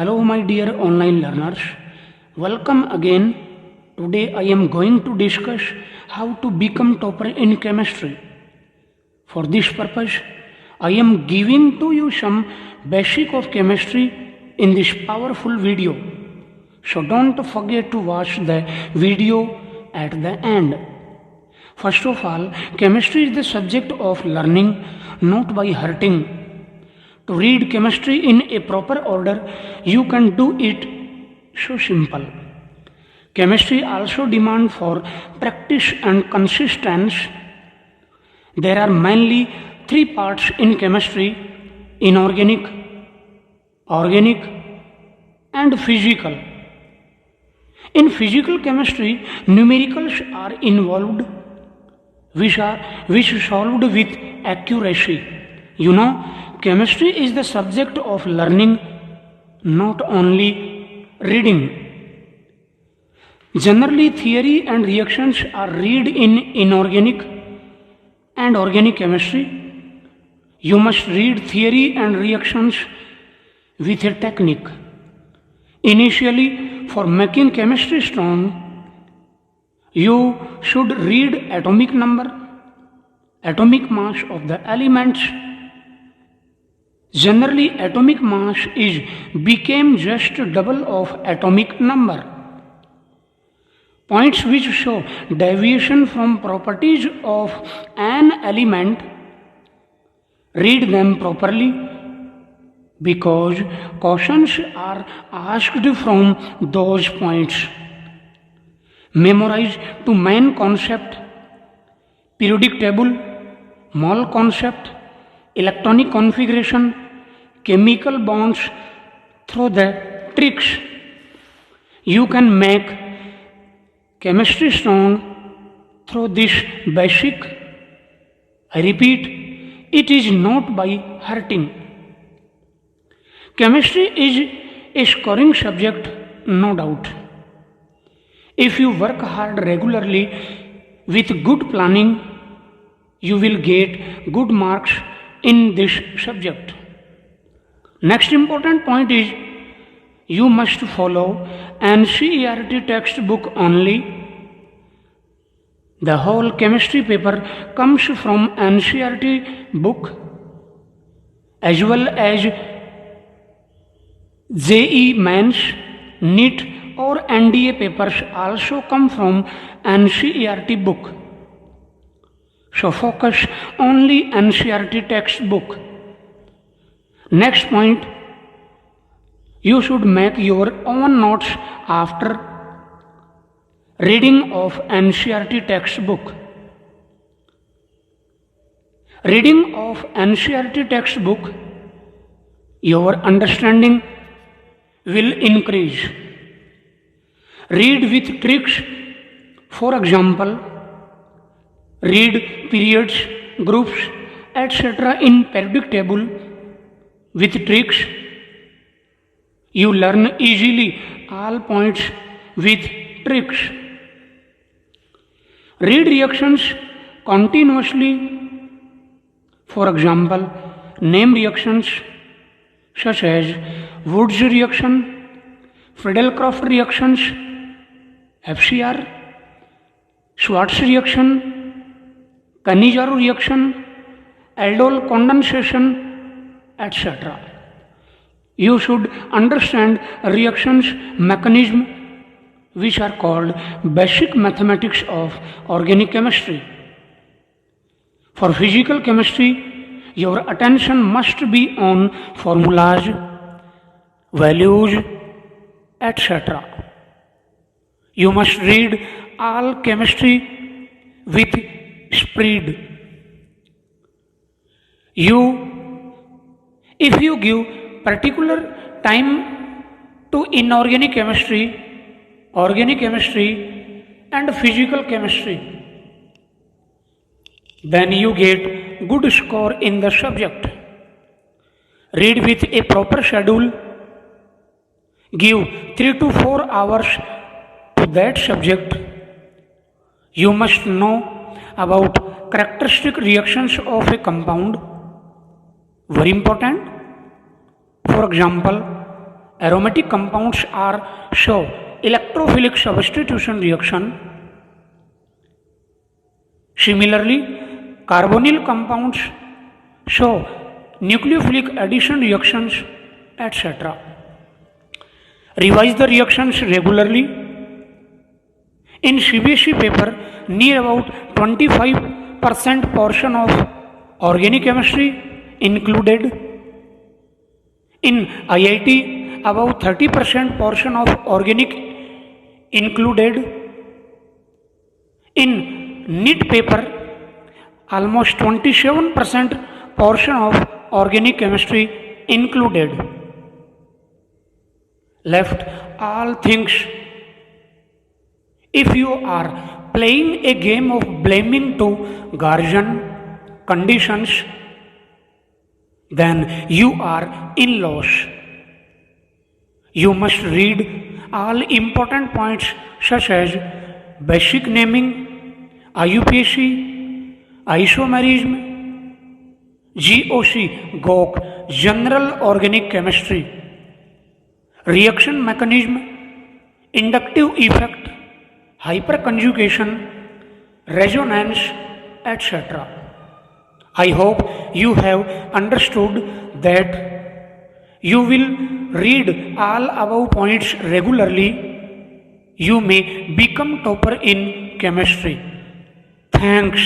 Hello, my dear online learners. Welcome again. Today I am going to discuss how to become topper in chemistry. For this purpose, I am giving to you some basic of chemistry in this powerful video. So don't forget to watch the video at the end. First of all, chemistry is the subject of learning, not by hurting. To read chemistry in a proper order, you can do it so simple. Chemistry also demands for practice and consistency. There are mainly three parts in chemistry: inorganic, organic, and physical. In physical chemistry, numericals are involved, which solved with accuracy. You know, chemistry is the subject of learning, not only reading. Generally, theory and reactions are read in inorganic and organic chemistry. You must read theory and reactions with a technique. Initially, for making chemistry strong, you should read atomic number, atomic mass of the elements. Generally, atomic mass became just double of atomic number. Points which show deviation from properties of an element, read them properly, because questions are asked from those points. Memorize two main concept: periodic table, mole concept, electronic configuration, chemical bonds. Through the tricks, you can make chemistry strong through this basic. I repeat, it is not by hurting. Chemistry is a scoring subject, no doubt. If you work hard regularly with good planning, you will get good marks in this subject. Next important point is you must follow NCERT textbook only. The whole chemistry paper comes from NCERT book, as well as JEE Mains, NEET or NDA papers also come from NCERT book. So focus only NCERT textbook. Next point, you should make your own notes after reading of NCERT textbook. Reading of NCERT textbook, your understanding will increase. Read with tricks. For example, read periods, groups, etc. in periodic table with tricks. You learn easily all points with tricks. Read reactions continuously. For example, name reactions such as Woods reaction, Friedel-Crafts reactions, FCR, Schwartz reaction, Cannizzaro reaction, aldol condensation, etc. You should understand reactions mechanism, which are called basic mathematics of organic chemistry. For physical chemistry, your attention must be on formulas, values, etc. You must read all chemistry with speed. If you give particular time to inorganic chemistry, organic chemistry, and physical chemistry, then you get good score in the subject. Read with a proper schedule. Give 3 to 4 hours to that subject. You must know about characteristic reactions of a compound. Very important. For example, Aromatic compounds are show electrophilic substitution reaction. Similarly, carbonyl compounds show nucleophilic addition reactions, etc. Revise the reactions regularly. In CBSE paper, near about 25% portion of organic chemistry included. In IIT, about 30% portion of organic included. In NEET paper, almost 27% portion of organic chemistry included. Left all things. If you are playing a game of blaming to guardian conditions, then you are in loss. You must read all important points such as basic naming, IUPAC, isomerism, GOC, General Organic Chemistry, reaction mechanism, inductive effect, hyperconjugation, resonance, etc. I hope you have understood that you will read all above points regularly. You may become topper in chemistry. Thanks.